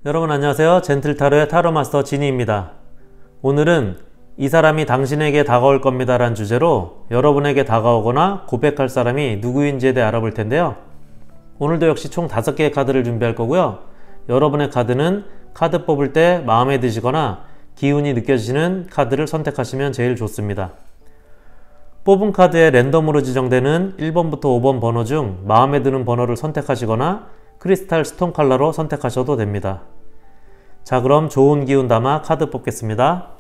여러분 안녕하세요. 젠틀타로의 타로마스터 지니입니다. 오늘은 이 사람이 당신에게 다가올 겁니다 라는 주제로 여러분에게 다가오거나 고백할 사람이 누구인지에 대해 알아볼 텐데요. 오늘도 역시 총 5개의 카드를 준비할 거고요. 여러분의 카드는 카드 뽑을 때 마음에 드시거나 기운이 느껴지시는 카드를 선택하시면 제일 좋습니다. 뽑은 카드에 랜덤으로 지정되는 1번부터 5번 번호 중 마음에 드는 번호를 선택하시거나 크리스탈 스톤 컬러로 선택하셔도 됩니다. 자, 그럼 좋은 기운 담아 카드 뽑겠습니다.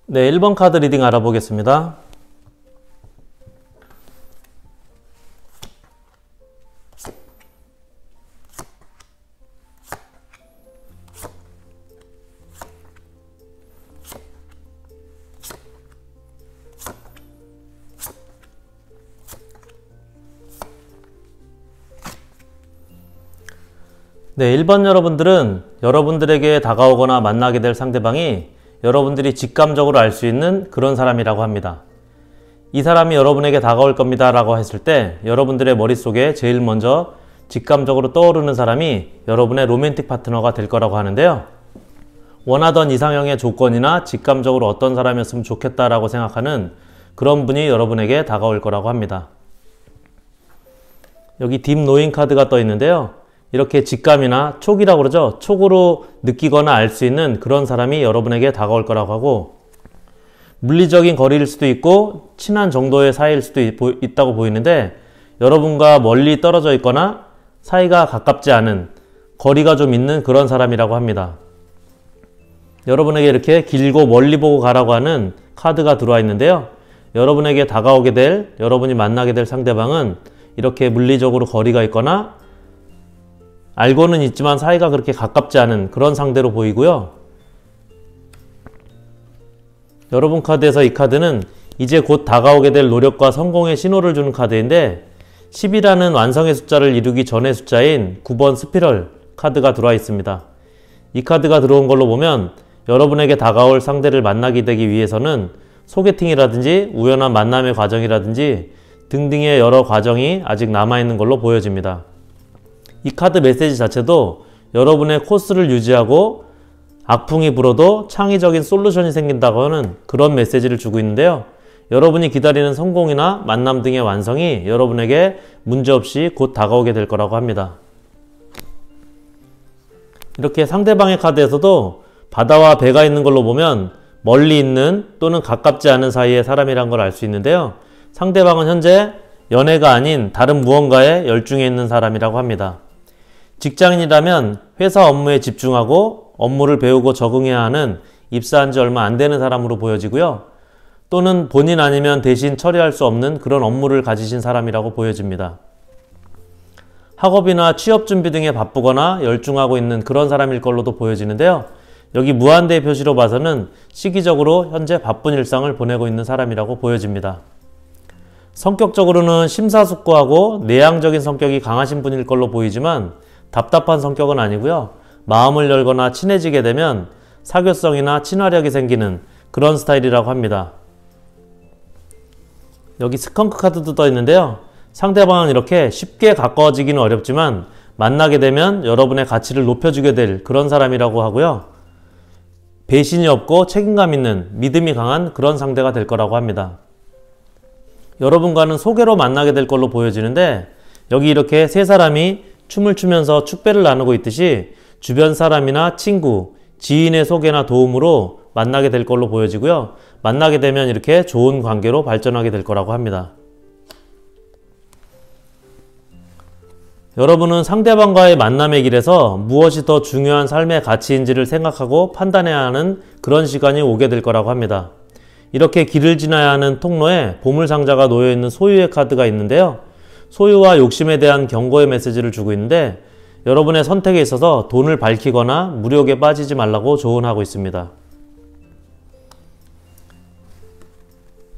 네, 1번 카드 리딩 알아보겠습니다. 네, 1번 여러분들은 여러분들에게 다가오거나 만나게 될 상대방이 여러분들이 직감적으로 알 수 있는 그런 사람이라고 합니다. 이 사람이 여러분에게 다가올 겁니다 라고 했을 때 여러분들의 머릿속에 제일 먼저 직감적으로 떠오르는 사람이 여러분의 로맨틱 파트너가 될 거라고 하는데요. 원하던 이상형의 조건이나 직감적으로 어떤 사람이었으면 좋겠다라고 생각하는 그런 분이 여러분에게 다가올 거라고 합니다. 여기 딥 노잉 카드가 떠 있는데요. 이렇게 직감이나 촉이라고 그러죠. 촉으로 느끼거나 알 수 있는 그런 사람이 여러분에게 다가올 거라고 하고, 물리적인 거리일 수도 있고 친한 정도의 사이일 수도 있다고 보이는데, 여러분과 멀리 떨어져 있거나 사이가 가깝지 않은, 거리가 좀 있는 그런 사람이라고 합니다. 여러분에게 이렇게 길고 멀리 보고 가라고 하는 카드가 들어와 있는데요. 여러분에게 다가오게 될, 여러분이 만나게 될 상대방은 이렇게 물리적으로 거리가 있거나 알고는 있지만 사이가 그렇게 가깝지 않은 그런 상대로 보이고요. 여러분 카드에서 이 카드는 이제 곧 다가오게 될 노력과 성공의 신호를 주는 카드인데, 10이라는 완성의 숫자를 이루기 전의 숫자인 9번 스피럴 카드가 들어와 있습니다. 이 카드가 들어온 걸로 보면 여러분에게 다가올 상대를 만나게 되기 위해서는 소개팅이라든지 우연한 만남의 과정이라든지 등등의 여러 과정이 아직 남아있는 걸로 보여집니다. 이 카드 메시지 자체도 여러분의 코스를 유지하고 악풍이 불어도 창의적인 솔루션이 생긴다고 하는 그런 메시지를 주고 있는데요. 여러분이 기다리는 성공이나 만남 등의 완성이 여러분에게 문제없이 곧 다가오게 될 거라고 합니다. 이렇게 상대방의 카드에서도 바다와 배가 있는 걸로 보면 멀리 있는 또는 가깝지 않은 사이의 사람이란 걸 알 수 있는데요. 상대방은 현재 연애가 아닌 다른 무언가에 열중해 있는 사람이라고 합니다. 직장인이라면 회사 업무에 집중하고 업무를 배우고 적응해야 하는 입사한 지 얼마 안 되는 사람으로 보여지고요. 또는 본인 아니면 대신 처리할 수 없는 그런 업무를 가지신 사람이라고 보여집니다. 학업이나 취업 준비 등에 바쁘거나 열중하고 있는 그런 사람일 걸로도 보여지는데요. 여기 무한대 표시로 봐서는 시기적으로 현재 바쁜 일상을 보내고 있는 사람이라고 보여집니다. 성격적으로는 심사숙고하고 내향적인 성격이 강하신 분일 걸로 보이지만 답답한 성격은 아니고요. 마음을 열거나 친해지게 되면 사교성이나 친화력이 생기는 그런 스타일이라고 합니다. 여기 스컹크 카드도 떠 있는데요. 상대방은 이렇게 쉽게 가까워지기는 어렵지만 만나게 되면 여러분의 가치를 높여주게 될 그런 사람이라고 하고요. 배신이 없고 책임감 있는 믿음이 강한 그런 상대가 될 거라고 합니다. 여러분과는 소개로 만나게 될 걸로 보여지는데, 여기 이렇게 세 사람이 춤을 추면서 축배를 나누고 있듯이 주변 사람이나 친구, 지인의 소개나 도움으로 만나게 될 걸로 보여지고요. 만나게 되면 이렇게 좋은 관계로 발전하게 될 거라고 합니다. 여러분은 상대방과의 만남의 길에서 무엇이 더 중요한 삶의 가치인지를 생각하고 판단해야 하는 그런 시간이 오게 될 거라고 합니다. 이렇게 길을 지나야 하는 통로에 보물상자가 놓여있는 소유의 카드가 있는데요. 소유와 욕심에 대한 경고의 메시지를 주고 있는데, 여러분의 선택에 있어서 돈을 밝히거나 무력에 빠지지 말라고 조언하고 있습니다.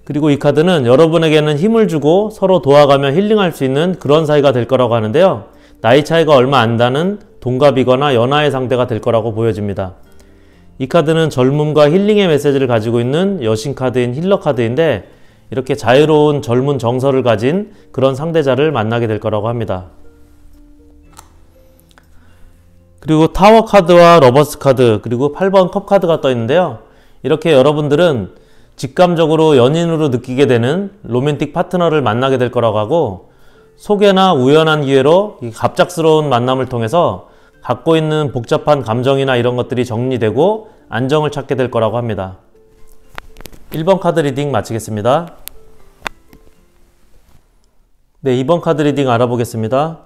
그리고 이 카드는 여러분에게는 힘을 주고 서로 도와가며 힐링할 수 있는 그런 사이가 될 거라고 하는데요. 나이 차이가 얼마 안 나는 동갑이거나 연하의 상대가 될 거라고 보여집니다. 이 카드는 젊음과 힐링의 메시지를 가지고 있는 여신 카드인 힐러 카드인데, 이렇게 자유로운 젊은 정서를 가진 그런 상대자를 만나게 될 거라고 합니다. 그리고 타워 카드와 러버스 카드, 그리고 8번 컵 카드가 떠 있는데요. 이렇게 여러분들은 직감적으로 연인으로 느끼게 되는 로맨틱 파트너를 만나게 될 거라고 하고, 소개나 우연한 기회로 갑작스러운 만남을 통해서 갖고 있는 복잡한 감정이나 이런 것들이 정리되고 안정을 찾게 될 거라고 합니다. 1번 카드 리딩 마치겠습니다. 네, 2번 카드 리딩 알아보겠습니다.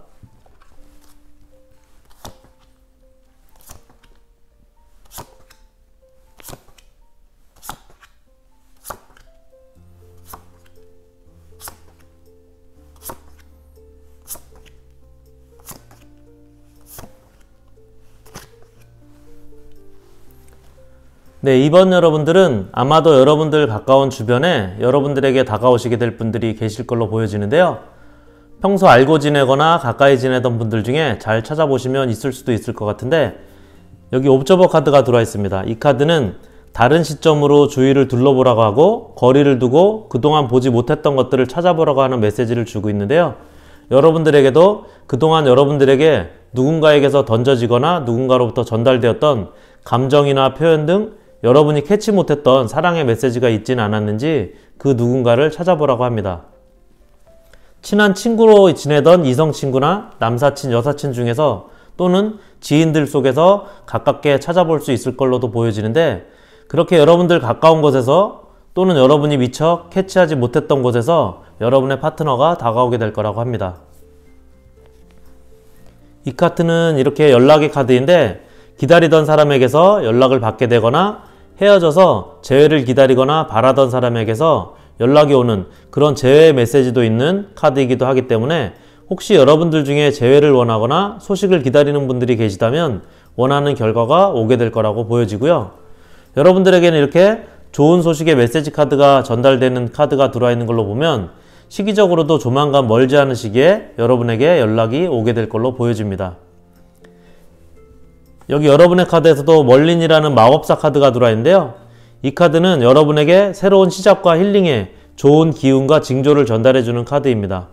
네, 이번 여러분들은 아마도 여러분들 가까운 주변에 여러분들에게 다가오시게 될 분들이 계실 걸로 보여지는데요. 평소 알고 지내거나 가까이 지내던 분들 중에 잘 찾아보시면 있을 수도 있을 것 같은데, 여기 옵저버 카드가 들어와 있습니다. 이 카드는 다른 시점으로 주위를 둘러보라고 하고 거리를 두고 그동안 보지 못했던 것들을 찾아보라고 하는 메시지를 주고 있는데요. 여러분들에게도 그동안 여러분들에게 누군가에게서 던져지거나 누군가로부터 전달되었던 감정이나 표현 등 여러분이 캐치 못했던 사랑의 메시지가 있지는 않았는지 그 누군가를 찾아보라고 합니다. 친한 친구로 지내던 이성 친구나 남사친, 여사친 중에서 또는 지인들 속에서 가깝게 찾아볼 수 있을 걸로도 보여지는데, 그렇게 여러분들 가까운 곳에서 또는 여러분이 미처 캐치하지 못했던 곳에서 여러분의 파트너가 다가오게 될 거라고 합니다. 이 카드는 이렇게 연락의 카드인데, 기다리던 사람에게서 연락을 받게 되거나 헤어져서 재회를 기다리거나 바라던 사람에게서 연락이 오는 그런 재회 메시지도 있는 카드이기도 하기 때문에, 혹시 여러분들 중에 재회를 원하거나 소식을 기다리는 분들이 계시다면 원하는 결과가 오게 될 거라고 보여지고요. 여러분들에게는 이렇게 좋은 소식의 메시지 카드가 전달되는 카드가 들어와 있는 걸로 보면 시기적으로도 조만간 멀지 않은 시기에 여러분에게 연락이 오게 될 걸로 보여집니다. 여기 여러분의 카드에서도 멀린이라는 마법사 카드가 들어와 있는데요. 이 카드는 여러분에게 새로운 시작과 힐링에 좋은 기운과 징조를 전달해주는 카드입니다.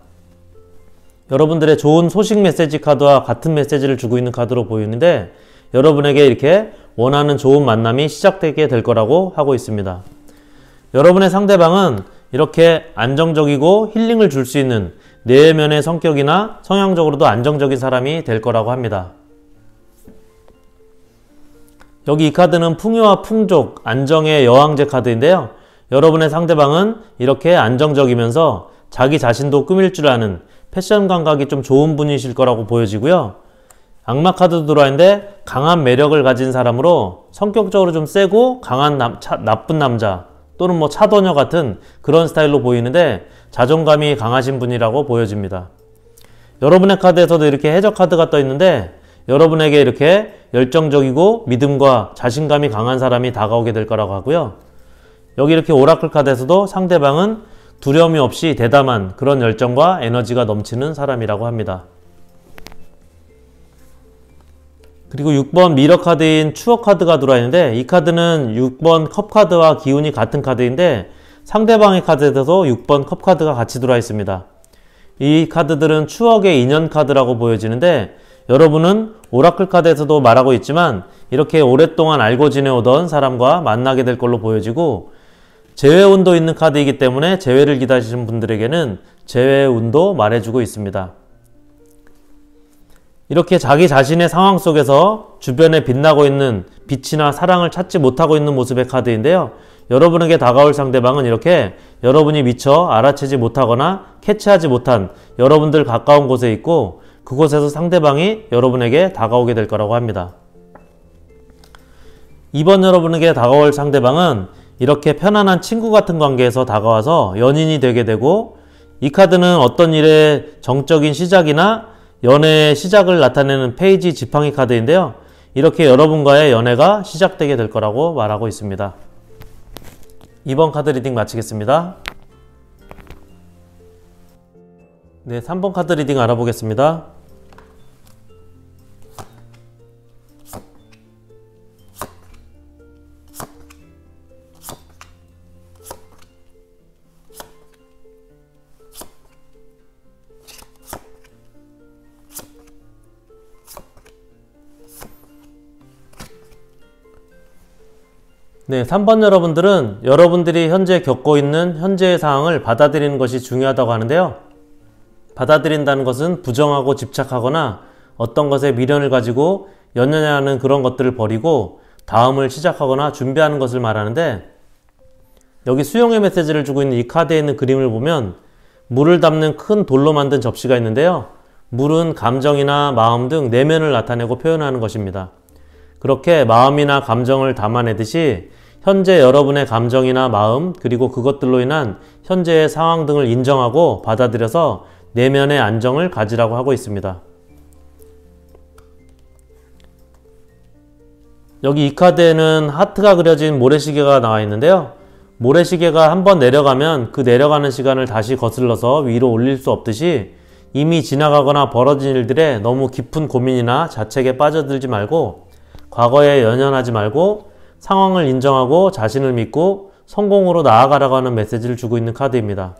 여러분들의 좋은 소식 메시지 카드와 같은 메시지를 주고 있는 카드로 보이는데, 여러분에게 이렇게 원하는 좋은 만남이 시작되게 될 거라고 하고 있습니다. 여러분의 상대방은 이렇게 안정적이고 힐링을 줄 수 있는 내면의 성격이나 성향적으로도 안정적인 사람이 될 거라고 합니다. 여기 이 카드는 풍요와 풍족, 안정의 여왕제 카드인데요. 여러분의 상대방은 이렇게 안정적이면서 자기 자신도 꾸밀 줄 아는 패션 감각이 좀 좋은 분이실 거라고 보여지고요. 악마 카드도 들어와 있는데, 강한 매력을 가진 사람으로 성격적으로 좀 세고 강한 나쁜 남자 또는 뭐 차도녀 같은 그런 스타일로 보이는데 자존감이 강하신 분이라고 보여집니다. 여러분의 카드에서도 이렇게 해적 카드가 떠 있는데, 여러분에게 이렇게 열정적이고 믿음과 자신감이 강한 사람이 다가오게 될 거라고 하고요. 여기 이렇게 오라클 카드에서도 상대방은 두려움이 없이 대담한 그런 열정과 에너지가 넘치는 사람이라고 합니다. 그리고 6번 미러 카드인 추억 카드가 들어와 있는데, 이 카드는 6번 컵 카드와 기운이 같은 카드인데 상대방의 카드에서도 6번 컵 카드가 같이 들어와 있습니다. 이 카드들은 추억의 인연 카드라고 보여지는데, 여러분은 오라클 카드에서도 말하고 있지만 이렇게 오랫동안 알고 지내오던 사람과 만나게 될 걸로 보여지고, 재회운도 있는 카드이기 때문에 재회를 기다리시는 분들에게는 재회운도 말해주고 있습니다. 이렇게 자기 자신의 상황 속에서 주변에 빛나고 있는 빛이나 사랑을 찾지 못하고 있는 모습의 카드인데요. 여러분에게 다가올 상대방은 이렇게 여러분이 미처 알아채지 못하거나 캐치하지 못한 여러분들 가까운 곳에 있고, 그곳에서 상대방이 여러분에게 다가오게 될 거라고 합니다. 이번 여러분에게 다가올 상대방은 이렇게 편안한 친구 같은 관계에서 다가와서 연인이 되게 되고, 이 카드는 어떤 일의 정적인 시작이나 연애의 시작을 나타내는 페이지 지팡이 카드인데요. 이렇게 여러분과의 연애가 시작되게 될 거라고 말하고 있습니다. 이번 카드 리딩 마치겠습니다. 네, 3번 카드 리딩 알아보겠습니다. 네, 3번 여러분들은 여러분들이 현재 겪고 있는 현재의 상황을 받아들이는 것이 중요하다고 하는데요. 받아들인다는 것은 부정하고 집착하거나 어떤 것에 미련을 가지고 연연하는 그런 것들을 버리고 다음을 시작하거나 준비하는 것을 말하는데, 여기 수용의 메시지를 주고 있는 이 카드에 있는 그림을 보면 물을 담는 큰 돌로 만든 접시가 있는데요. 물은 감정이나 마음 등 내면을 나타내고 표현하는 것입니다. 그렇게 마음이나 감정을 담아내듯이 현재 여러분의 감정이나 마음, 그리고 그것들로 인한 현재의 상황 등을 인정하고 받아들여서 내면의 안정을 가지라고 하고 있습니다. 여기 이 카드에는 하트가 그려진 모래시계가 나와 있는데요. 모래시계가 한번 내려가면 그 내려가는 시간을 다시 거슬러서 위로 올릴 수 없듯이 이미 지나가거나 벌어진 일들에 너무 깊은 고민이나 자책에 빠져들지 말고 과거에 연연하지 말고 상황을 인정하고 자신을 믿고 성공으로 나아가라고 하는 메시지를 주고 있는 카드입니다.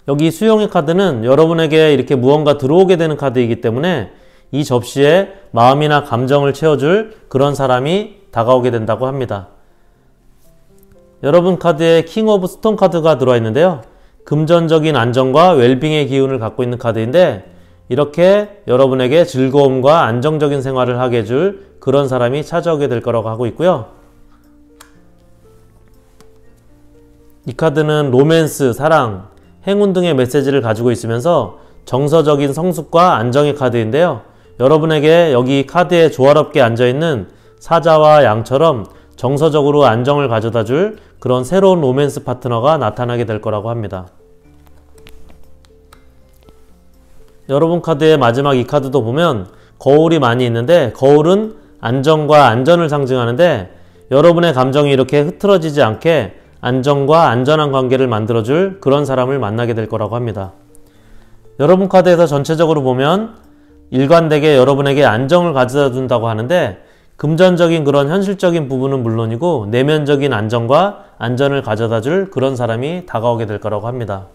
여기 수용의 카드는 여러분에게 이렇게 무언가 들어오게 되는 카드이기 때문에 이 접시에 마음이나 감정을 채워줄 그런 사람이 다가오게 된다고 합니다. 여러분 카드에 킹 오브 스톤 카드가 들어와 있는데요. 금전적인 안정과 웰빙의 기운을 갖고 있는 카드인데 이렇게 여러분에게 즐거움과 안정적인 생활을 하게 해줄 그런 사람이 찾아오게 될 거라고 하고 있고요. 이 카드는 로맨스, 사랑, 행운 등의 메시지를 가지고 있으면서 정서적인 성숙과 안정의 카드인데요. 여러분에게 여기 카드에 조화롭게 앉아있는 사자와 양처럼 정서적으로 안정을 가져다 줄 그런 새로운 로맨스 파트너가 나타나게 될 거라고 합니다. 여러분 카드의 마지막 이 카드도 보면 거울이 많이 있는데 거울은 안정과 안전을 상징하는데 여러분의 감정이 이렇게 흐트러지지 않게 안정과 안전한 관계를 만들어줄 그런 사람을 만나게 될 거라고 합니다. 여러분 카드에서 전체적으로 보면 일관되게 여러분에게 안정을 가져다 준다고 하는데 금전적인 그런 현실적인 부분은 물론이고 내면적인 안정과 안전을 가져다 줄 그런 사람이 다가오게 될 거라고 합니다.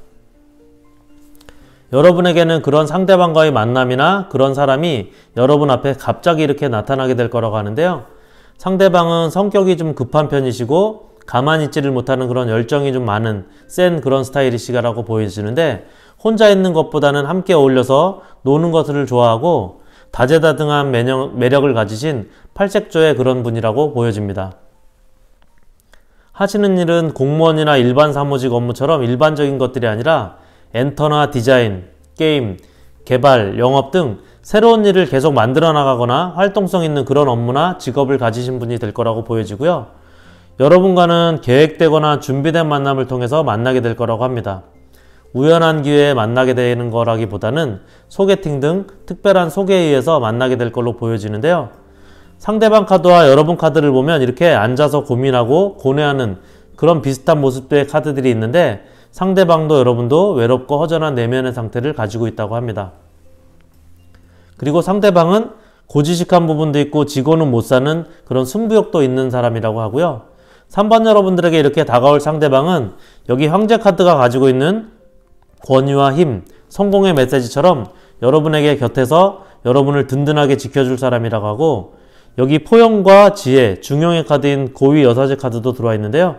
여러분에게는 그런 상대방과의 만남이나 그런 사람이 여러분 앞에 갑자기 이렇게 나타나게 될 거라고 하는데요. 상대방은 성격이 좀 급한 편이시고 가만히 있지를 못하는 그런 열정이 좀 많은 센 그런 스타일이시라고 보여지는데 혼자 있는 것보다는 함께 어울려서 노는 것을 좋아하고 다재다능한 매력을 가지신 팔색조의 그런 분이라고 보여집니다. 하시는 일은 공무원이나 일반 사무직 업무처럼 일반적인 것들이 아니라 엔터나 디자인, 게임, 개발, 영업 등 새로운 일을 계속 만들어 나가거나 활동성 있는 그런 업무나 직업을 가지신 분이 될 거라고 보여지고요. 여러분과는 계획되거나 준비된 만남을 통해서 만나게 될 거라고 합니다. 우연한 기회에 만나게 되는 거라기보다는 소개팅 등 특별한 소개에 의해서 만나게 될 걸로 보여지는데요. 상대방 카드와 여러분 카드를 보면 이렇게 앉아서 고민하고 고뇌하는 그런 비슷한 모습들의 카드들이 있는데 상대방도 여러분도 외롭고 허전한 내면의 상태를 가지고 있다고 합니다. 그리고 상대방은 고지식한 부분도 있고 지고는 못 사는 그런 승부욕도 있는 사람이라고 하고요. 3번 여러분들에게 이렇게 다가올 상대방은 여기 황제 카드가 가지고 있는 권위와 힘, 성공의 메시지처럼 여러분에게 곁에서 여러분을 든든하게 지켜줄 사람이라고 하고 여기 포용과 지혜, 중용의 카드인 고위 여사제 카드도 들어와 있는데요.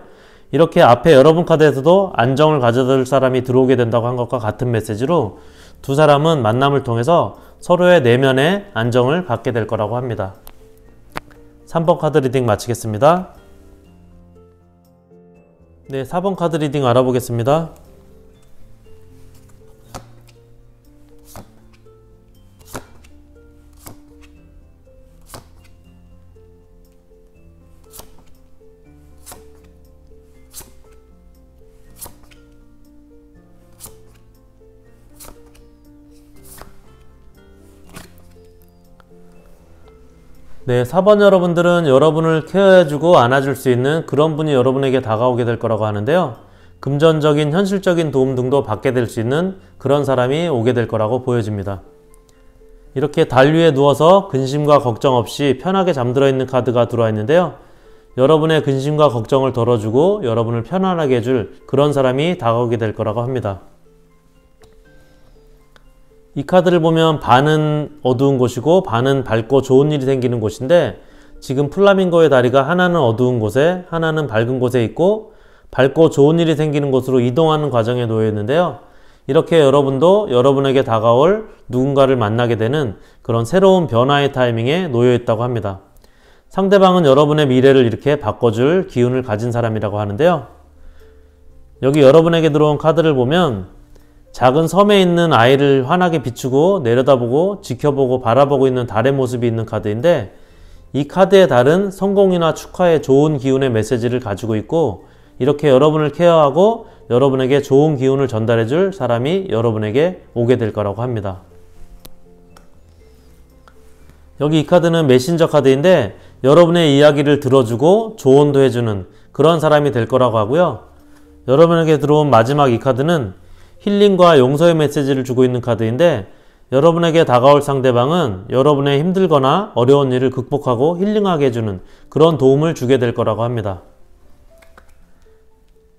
이렇게 앞에 여러분 카드에서도 안정을 가져다 줄 사람이 들어오게 된다고 한 것과 같은 메시지로 두 사람은 만남을 통해서 서로의 내면의 안정을 갖게 될 거라고 합니다. 3번 카드 리딩 마치겠습니다. 네, 4번 카드 리딩 알아보겠습니다. 네, 4번 여러분들은 여러분을 케어해주고 안아줄 수 있는 그런 분이 여러분에게 다가오게 될 거라고 하는데요. 금전적인 현실적인 도움 등도 받게 될 수 있는 그런 사람이 오게 될 거라고 보여집니다. 이렇게 달 위에 누워서 근심과 걱정 없이 편하게 잠들어 있는 카드가 들어와 있는데요. 여러분의 근심과 걱정을 덜어주고 여러분을 편안하게 해줄 그런 사람이 다가오게 될 거라고 합니다. 이 카드를 보면 반은 어두운 곳이고 반은 밝고 좋은 일이 생기는 곳인데 지금 플라밍고의 다리가 하나는 어두운 곳에 하나는 밝은 곳에 있고 밝고 좋은 일이 생기는 곳으로 이동하는 과정에 놓여 있는데요. 이렇게 여러분도 여러분에게 다가올 누군가를 만나게 되는 그런 새로운 변화의 타이밍에 놓여 있다고 합니다. 상대방은 여러분의 미래를 이렇게 바꿔줄 기운을 가진 사람이라고 하는데요. 여기 여러분에게 들어온 카드를 보면 작은 섬에 있는 아이를 환하게 비추고 내려다보고 지켜보고 바라보고 있는 달의 모습이 있는 카드인데 이 카드의 달은 성공이나 축하의 좋은 기운의 메시지를 가지고 있고 이렇게 여러분을 케어하고 여러분에게 좋은 기운을 전달해 줄 사람이 여러분에게 오게 될 거라고 합니다. 여기 이 카드는 메신저 카드인데 여러분의 이야기를 들어주고 조언도 해주는 그런 사람이 될 거라고 하고요. 여러분에게 들어온 마지막 이 카드는 힐링과 용서의 메시지를 주고 있는 카드인데 여러분에게 다가올 상대방은 여러분의 힘들거나 어려운 일을 극복하고 힐링하게 해주는 그런 도움을 주게 될 거라고 합니다.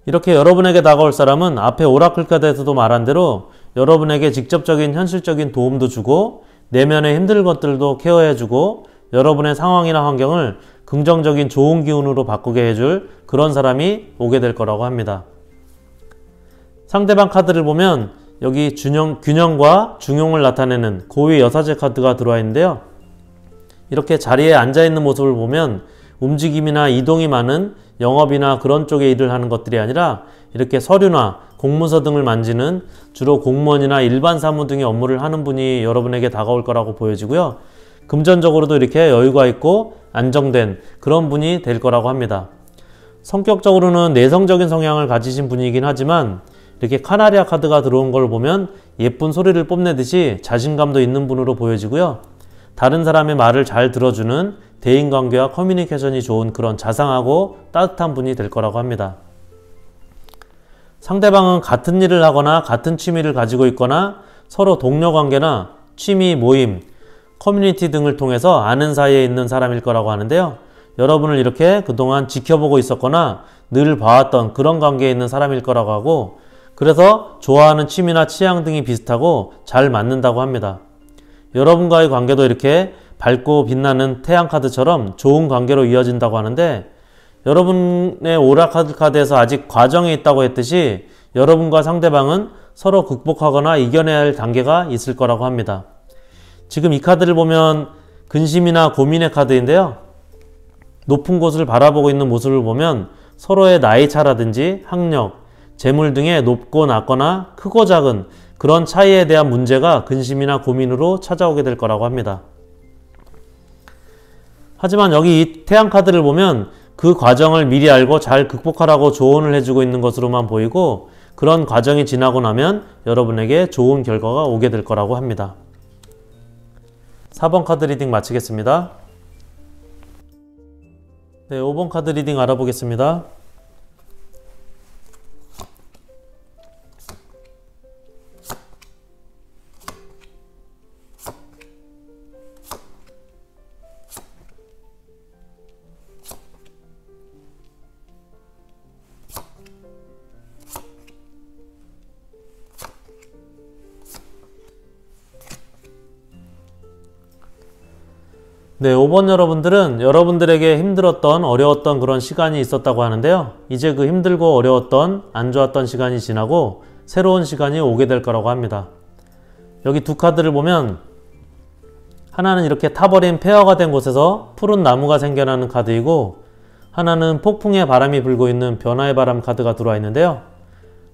이렇게 여러분에게 다가올 사람은 앞에 오라클 카드에서도 말한 대로 여러분에게 직접적인 현실적인 도움도 주고 내면의 힘든 것들도 케어해주고 여러분의 상황이나 환경을 긍정적인 좋은 기운으로 바꾸게 해줄 그런 사람이 오게 될 거라고 합니다. 상대방 카드를 보면 여기 균형과 중용을 나타내는 고위 여사제 카드가 들어와 있는데요. 이렇게 자리에 앉아있는 모습을 보면 움직임이나 이동이 많은 영업이나 그런 쪽의 일을 하는 것들이 아니라 이렇게 서류나 공문서 등을 만지는 주로 공무원이나 일반 사무 등의 업무를 하는 분이 여러분에게 다가올 거라고 보여지고요. 금전적으로도 이렇게 여유가 있고 안정된 그런 분이 될 거라고 합니다. 성격적으로는 내성적인 성향을 가지신 분이긴 하지만 이렇게 카나리아 카드가 들어온 걸 보면 예쁜 소리를 뽐내듯이 자신감도 있는 분으로 보여지고요. 다른 사람의 말을 잘 들어주는 대인관계와 커뮤니케이션이 좋은 그런 자상하고 따뜻한 분이 될 거라고 합니다. 상대방은 같은 일을 하거나 같은 취미를 가지고 있거나 서로 동료관계나 취미, 모임, 커뮤니티 등을 통해서 아는 사이에 있는 사람일 거라고 하는데요. 여러분을 이렇게 그동안 지켜보고 있었거나 늘 봐왔던 그런 관계에 있는 사람일 거라고 하고 그래서 좋아하는 취미나 취향 등이 비슷하고 잘 맞는다고 합니다. 여러분과의 관계도 이렇게 밝고 빛나는 태양카드처럼 좋은 관계로 이어진다고 하는데 여러분의 오라클 카드에서 아직 과정에 있다고 했듯이 여러분과 상대방은 서로 극복하거나 이겨내야 할 단계가 있을 거라고 합니다. 지금 이 카드를 보면 근심이나 고민의 카드인데요. 높은 곳을 바라보고 있는 모습을 보면 서로의 나이 차라든지 학력, 재물 등의 높고 낮거나 크고 작은 그런 차이에 대한 문제가 근심이나 고민으로 찾아오게 될 거라고 합니다. 하지만 여기 이 태양 카드를 보면 그 과정을 미리 알고 잘 극복하라고 조언을 해주고 있는 것으로만 보이고 그런 과정이 지나고 나면 여러분에게 좋은 결과가 오게 될 거라고 합니다. 4번 카드 리딩 마치겠습니다. 네, 5번 카드 리딩 알아보겠습니다. 네, 5번 여러분들은 여러분들에게 힘들었던 어려웠던 그런 시간이 있었다고 하는데요. 이제 그 힘들고 어려웠던 안 좋았던 시간이 지나고 새로운 시간이 오게 될 거라고 합니다. 여기 두 카드를 보면 하나는 이렇게 타버린 폐허가 된 곳에서 푸른 나무가 생겨나는 카드이고 하나는 폭풍의 바람이 불고 있는 변화의 바람 카드가 들어와 있는데요.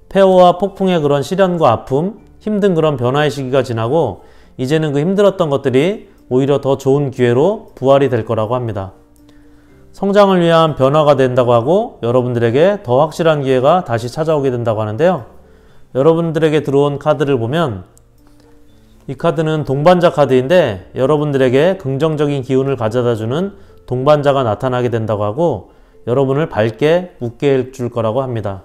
폐허와 폭풍의 그런 시련과 아픔, 힘든 그런 변화의 시기가 지나고 이제는 그 힘들었던 것들이 오히려 더 좋은 기회로 부활이 될 거라고 합니다. 성장을 위한 변화가 된다고 하고 여러분들에게 더 확실한 기회가 다시 찾아오게 된다고 하는데요. 여러분들에게 들어온 카드를 보면 이 카드는 동반자 카드인데 여러분들에게 긍정적인 기운을 가져다주는 동반자가 나타나게 된다고 하고 여러분을 밝게 웃게 해줄 거라고 합니다.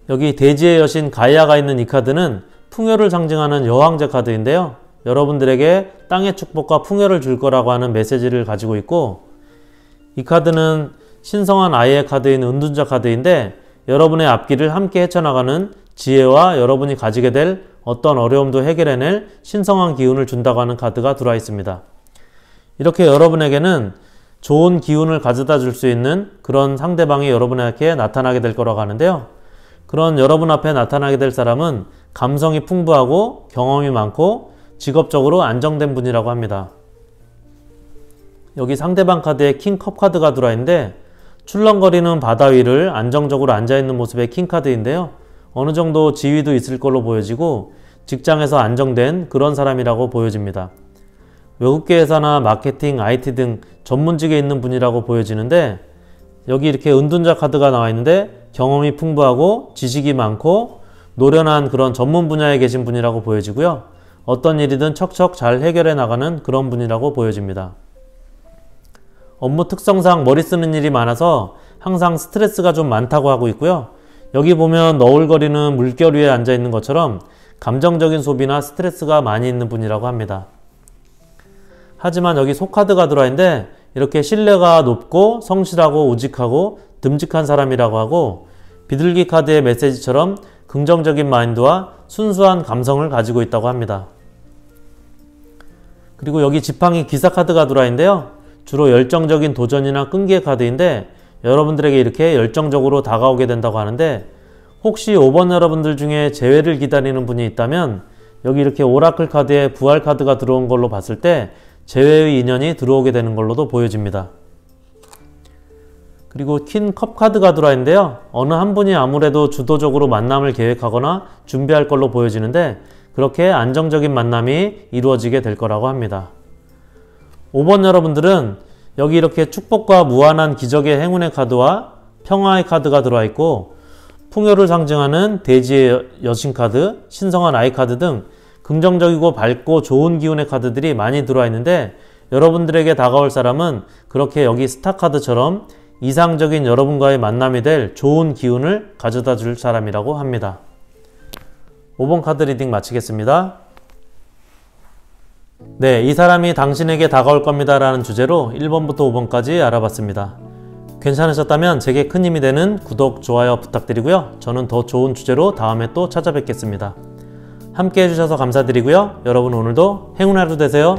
여기 대지의 여신 가이아가 있는 이 카드는 풍요를 상징하는 여왕제 카드인데요. 여러분들에게 땅의 축복과 풍요를 줄 거라고 하는 메시지를 가지고 있고 이 카드는 신성한 아이의 카드인 은둔자 카드인데 여러분의 앞길을 함께 헤쳐나가는 지혜와 여러분이 가지게 될 어떤 어려움도 해결해낼 신성한 기운을 준다고 하는 카드가 들어와 있습니다. 이렇게 여러분에게는 좋은 기운을 가져다 줄 수 있는 그런 상대방이 여러분에게 나타나게 될 거라고 하는데요. 그런 여러분 앞에 나타나게 될 사람은 감성이 풍부하고 경험이 많고 직업적으로 안정된 분이라고 합니다. 여기 상대방 카드에 킹컵 카드가 들어와 있는데 출렁거리는 바다 위를 안정적으로 앉아있는 모습의 킹 카드인데요. 어느 정도 지위도 있을 걸로 보여지고 직장에서 안정된 그런 사람이라고 보여집니다. 외국계 회사나 마케팅, IT 등 전문직에 있는 분이라고 보여지는데 여기 이렇게 은둔자 카드가 나와 있는데 경험이 풍부하고 지식이 많고 노련한 그런 전문 분야에 계신 분이라고 보여지고요. 어떤 일이든 척척 잘 해결해 나가는 그런 분이라고 보여집니다. 업무 특성상 머리 쓰는 일이 많아서 항상 스트레스가 좀 많다고 하고 있고요. 여기 보면 너울거리는 물결 위에 앉아 있는 것처럼 감정적인 소비나 스트레스가 많이 있는 분이라고 합니다. 하지만 여기 소카드가 들어와 있는데 이렇게 신뢰가 높고 성실하고 우직하고 듬직한 사람이라고 하고, 비둘기 카드의 메시지처럼 긍정적인 마인드와 순수한 감성을 가지고 있다고 합니다. 그리고 여기 지팡이 기사 카드가 들어와 있는데요. 주로 열정적인 도전이나 끈기의 카드인데 여러분들에게 이렇게 열정적으로 다가오게 된다고 하는데, 혹시 5번 여러분들 중에 재회를 기다리는 분이 있다면 여기 이렇게 오라클 카드에 부활 카드가 들어온 걸로 봤을 때 재회의 인연이 들어오게 되는 걸로도 보여집니다. 그리고 퀸 컵 카드가 들어와 있는데요. 어느 한 분이 아무래도 주도적으로 만남을 계획하거나 준비할 걸로 보여지는데 그렇게 안정적인 만남이 이루어지게 될 거라고 합니다. 5번 여러분들은 여기 이렇게 축복과 무한한 기적의 행운의 카드와 평화의 카드가 들어와 있고, 풍요를 상징하는 대지의 여신 카드, 신성한 아이 카드 등 긍정적이고 밝고 좋은 기운의 카드들이 많이 들어와 있는데, 여러분들에게 다가올 사람은 그렇게 여기 스타 카드처럼 이상적인 여러분과의 만남이 될 좋은 기운을 가져다 줄 사람이라고 합니다. 5번 카드 리딩 마치겠습니다. 네, 이 사람이 당신에게 다가올 겁니다 라는 주제로 1번부터 5번까지 알아봤습니다. 괜찮으셨다면 제게 큰 힘이 되는 구독, 좋아요 부탁드리고요. 저는 더 좋은 주제로 다음에 또 찾아뵙겠습니다. 함께 해주셔서 감사드리고요. 여러분 오늘도 행운의 하루 되세요.